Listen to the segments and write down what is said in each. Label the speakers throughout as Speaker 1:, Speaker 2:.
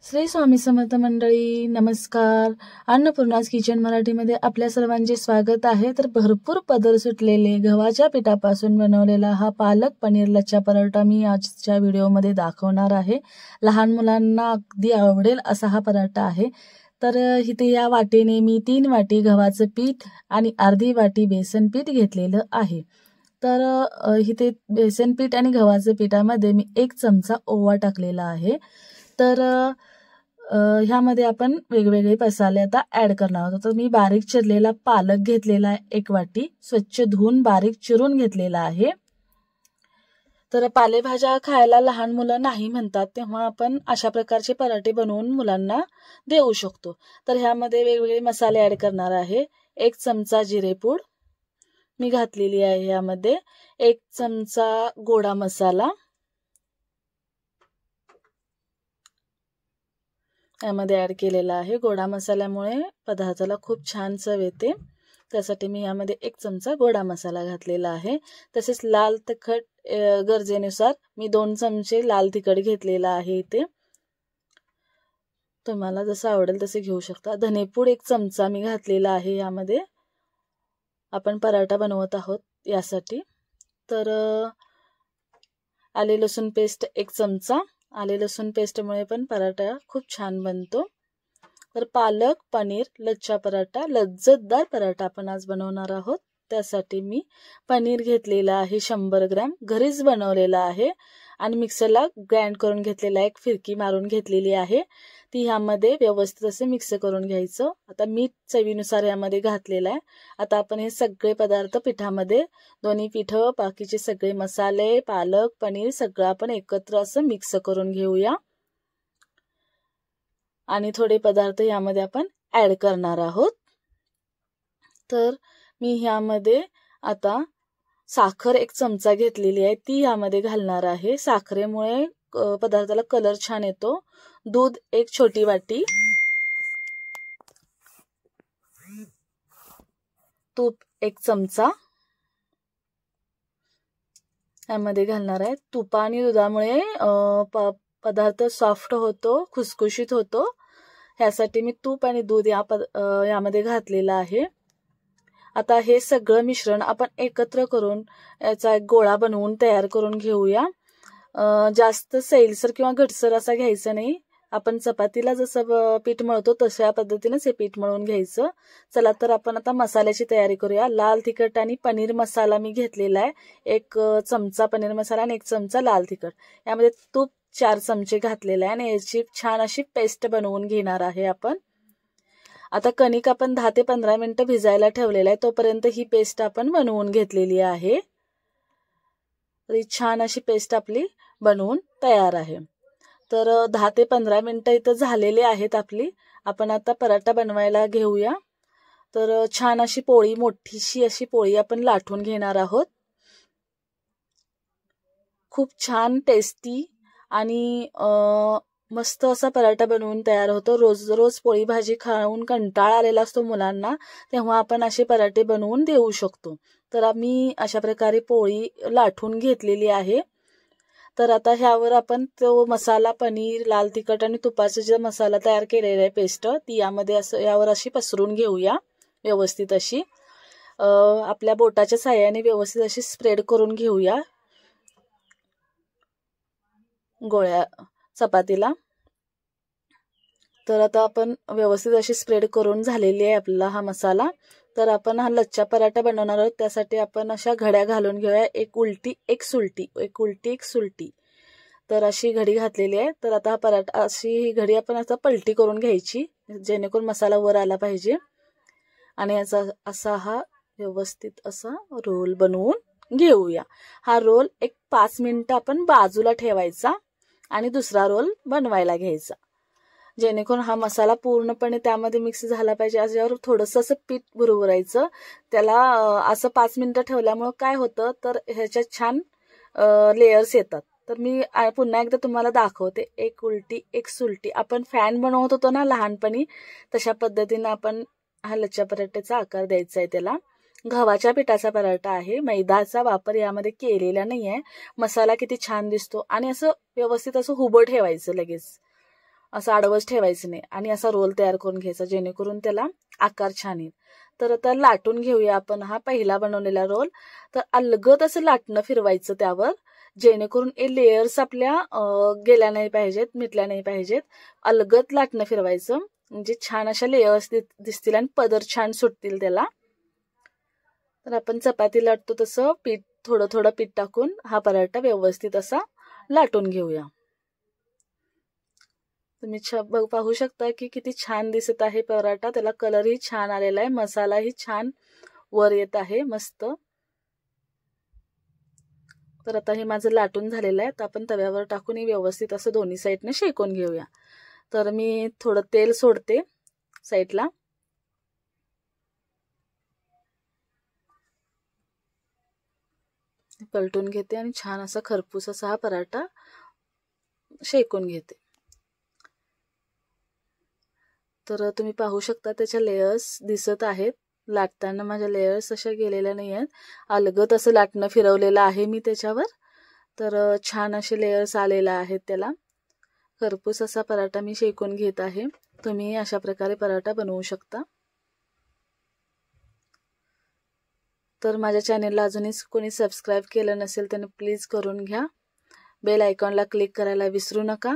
Speaker 1: श्री स्वामी समर्थ मंडळी, नमस्कार. अन्नपूर्णाज किचन मराठीमध्ये आपल्या सर्वांचे स्वागत आहे. तर भरपूर पदर सुटलेले गव्हाच्या पिठापासून बनवलेला हा पालक पनीर लच्छा पराठा मी आजच्या व्हिडिओमध्ये दाखवणार आहे. लहान मुलांना अगदी आवडेल असा हा पराठा आहे. तर इथे या वाटीने मी 3 वाटी गव्हाचं पीठ आणि अर्धी वाटी बेसन पीठ घेतलेलं आहे. तर इथे बेसन पीठ आणि गव्हाच्या पिठामध्ये मी 1 चमचा ओवा टाकलेला आहे. तर ह्यामध्ये आपण वेगवेगळे मसाले आता ॲड करणार आहोत. तर मी बारीक चिरलेला पालक घेतलेला आहे 1 वाटी, स्वच्छ धुवून बारीक चिरून घेतलेला आहे. तर पालेभाज्या खायला लहान मुलं नाही म्हणतात, तेव्हा आपण अशा प्रकारचे पराठे बनवून मुलांना देऊ शकतो. तर ह्यामध्ये वेगवेगळे मसाले ॲड करणार आहे. 1 चमचा जिरेपूड मी घातलेली आहे. यामध्ये 1 चमचा गोडा मसाला, यामध्ये ॲड केलेला आहे. गोडा मसाल्यामुळे पदार्थाला खूप छान चव येते, त्यासाठी मी यामध्ये 1 चमचा गोडा मसाला घातलेला आहे. तसेच लाल तिखट गरजेनुसार मी 2 चमचे लाल तिखट घेतलेला आहे. इथे तुम्हाला जसं आवडेल तसे घेऊ शकता. धनेपूड 1 चमचा मी घातलेला आहे. यामध्ये आपण पराठा बनवत आहोत यासाठी. तर आले लसूण पेस्ट 1 चमचा. आले लसूण पेस्टमुळे पण पराठा खूप छान बनतो. तर पालक पनीर लच्छा पराठा, लज्जतदार पराठा आपण आज बनवणार आहोत. त्यासाठी मी पनीर घेतलेला आहे 100 ग्रॅम, घरीच बनवलेला आहे आणि मिक्सरला ग्राइंड करून घेतलेला, एक फिरकी मारून घेतलेली आहे. ती ह्यामध्ये व्यवस्थित असे मिक्स करून घ्यायचं. आता मीठ चवीनुसार यामध्ये घातलेलं आहे. आता आपण हे सगळे पदार्थ पिठामध्ये, दोन्ही पीठ, बाकीचे सगळे मसाले, पालक पनीर सगळं आपण एकत्र असं मिक्स करून घेऊया आणि थोडे पदार्थ यामध्ये आपण ॲड करणार आहोत. तर मी ह्यामध्ये आता साखर 1 चमचा घेतलेली आहे, ती यामध्ये घालणार आहे. साखरेमुळे पदार्थाला कलर छान येतो. दूध 1 छोटी वाटी, तूप 1 चमचा यामध्ये घालणार आहे. तुपा आणि दुधामुळे पदार्थ सॉफ्ट होतो, खुसखुशीत होतो. ह्यासाठी मी तूप आणि दूध यामध्ये घातलेलं आहे. आता हे सगळं मिश्रण आपण एकत्र करून याचा एक गोळा बनवून तयार करून घेऊया. जास्त सैलसर किंवा घटसर असा घ्यायचा नाही. आपण चपातीला जसं पीठ मळतो तशा पद्धतीनेच हे पीठ मळून घ्यायचं. चला तर आपण आता मसाल्याची तयारी करूया. लाल तिखट आणि पनीर मसाला मी घेतलेला आहे. 1 चमचा पनीर मसाला आणि 1 चमचा लाल तिखट. यामध्ये तूप 4 चमचे घातलेला आहे आणि याची छान अशी पेस्ट बनवून घेणार आहे आपण. आता कणिक आपण 10 ते 15 मिनिटं भिजायला ठेवलेला आहे, तोपर्यंत ही पेस्ट आपण बनवून घेतलेली आहे. तर ही छान अशी पेस्ट आपली बनवून तयार आहे. तर 10 ते 15 मिनिटं इथं झालेले आहेत आपली. आपण आता पराठा बनवायला घेऊया. तर छान अशी पोळी, मोठीशी अशी पोळी आपण लाटून घेणार आहोत. खूप छान टेस्टी आणि मस्त असा पराठा बनवून तयार होतो. रोज रोज पोळी भाजी खाऊन कंटाळा आलेला असतो मुलांना, तेव्हा आपण असे पराठे बनवून देऊ शकतो. तर मी अशा प्रकारे पोळी लाटून घेतलेली आहे. तर आता ह्यावर आपण तो मसाला, पनीर, लाल तिखट आणि तुपाचा जो मसाला तयार केलेला आहे पेस्ट, ती यामध्ये असं यावर अशी पसरून घेऊया व्यवस्थित अशी. आपल्या बोटाच्या साहाय्याने व्यवस्थित अशी स्प्रेड करून घेऊया गोळ्या चपातीला. तर आता आपण व्यवस्थित अशी स्प्रेड करून झालेली आहे आपला हा मसाला. तर आपण हा लच्छा पराठा बनवणार आहोत. त्यासाठी आपण अशा घड्या घालून घेऊया. 1 उलटी 1 सुलटी, 1 उलटी 1 सुलटी. तर अशी घडी घातलेली आहे. तर आता हा पराठा, अशी घडी आपण आता पलटी करून घ्यायची, जेणेकरून मसाला वर आला पाहिजे. आणि याचा असा हा व्यवस्थित असा रोल बनवून घेऊया. हा रोल 5 मिनिटं आपण बाजूला ठेवायचा आणि दुसरा रोल बनवायला घ्यायचा, जेणेकरून हा मसाला पूर्णपणे त्यामध्ये मिक्स झाला पाहिजे. याच्यावर थोडंसं असं पीठ भुरभुरायचं. त्याला असं 5 मिनिटं ठेवल्यामुळं काय होतं, तर ह्याच्यात छान लेयर्स येतात. तर मी पुन्हा एकदा तुम्हाला दाखवते. 1 उलटी 1 सुलटी. आपण फॅन बनवत होतो ना लहानपणी, तशा पद्धतीनं आपण हा लच्छा पराठ्याचा आकार द्यायचा आहे त्याला. गव्हाच्या पिठाचा पराठा आहे, मैदाचा वापर यामध्ये केलेला नाही आहे. मसाला किती छान दिसतो आणि असं व्यवस्थित असं उभं ठेवायचं लगेच. असं आडवच ठेवायचं नाही आणि असा रोल तयार करून घ्यायचा जेणेकरून त्याला आकार छान येईल. तर आता लाटून घेऊया आपण हा पहिला बनवलेला रोल. तर अलगद असं लाटणं फिरवायचं त्यावर, जेणेकरून हे लेयर्स आपल्या गेल्या नाही पाहिजेत, मिटल्या नाही पाहिजेत. अलगद लाटणं फिरवायचं म्हणजे छान अशा लेयर्स दिसतील आणि पदर छान सुटतील त्याला. तर आपण चपाती लाटतो तसं थोडं थोडं पीठ टाकून हा पराठा व्यवस्थित असा लाटून घेऊया. तुम्ही पाहू शकता की किती छान दिसत आहे पराठा. त्याला कलरही छान आलेला आहे, मसालाही छान वर येत आहे मस्त. तर आता हे माझं लाटून झालेलं आहे. तर आपण तव्यावर टाकून हे व्यवस्थित असं दोन्ही साईडने शेकून घेऊया. तर मी थोडं तेल सोडते साईडला. पलटून घेते आणि छान असा खरपूस असा हा पराठा शेकून घेते. तर तुम्ही पाहू शकता त्याच्या लेयर्स दिसत आहेत. लाटताना माझ्या लेयर्स अशा गेलेल्या नाही आहेत, अलगद असं लाटणं फिरवलेलं आहे मी त्याच्यावर. तर छान असे लेयर्स आलेले आहेत त्याला. खरपूस असा पराठा मी शेकून घेत आहे. तुम्ही अशा प्रकारे पराठा बनवू शकता. तर माझ्या चॅनेलला अजूनही कोणी सबस्क्राईब केलं नसेल त्याने प्लीज करून घ्या. बेल आयकॉनला क्लिक करायला विसरू नका.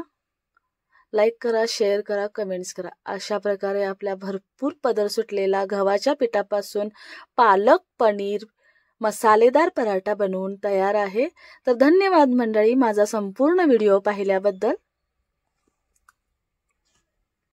Speaker 1: लाईक करा, शेअर करा, कमेंट्स करा. अशा प्रकारे आपल्या भरपूर पदर सुटलेला गव्हाच्या पिठापासून पालक पनीर मसालेदार पराठा बनवून तयार आहे. तर धन्यवाद मंडळी माझा संपूर्ण व्हिडिओ पाहिल्याबद्दल.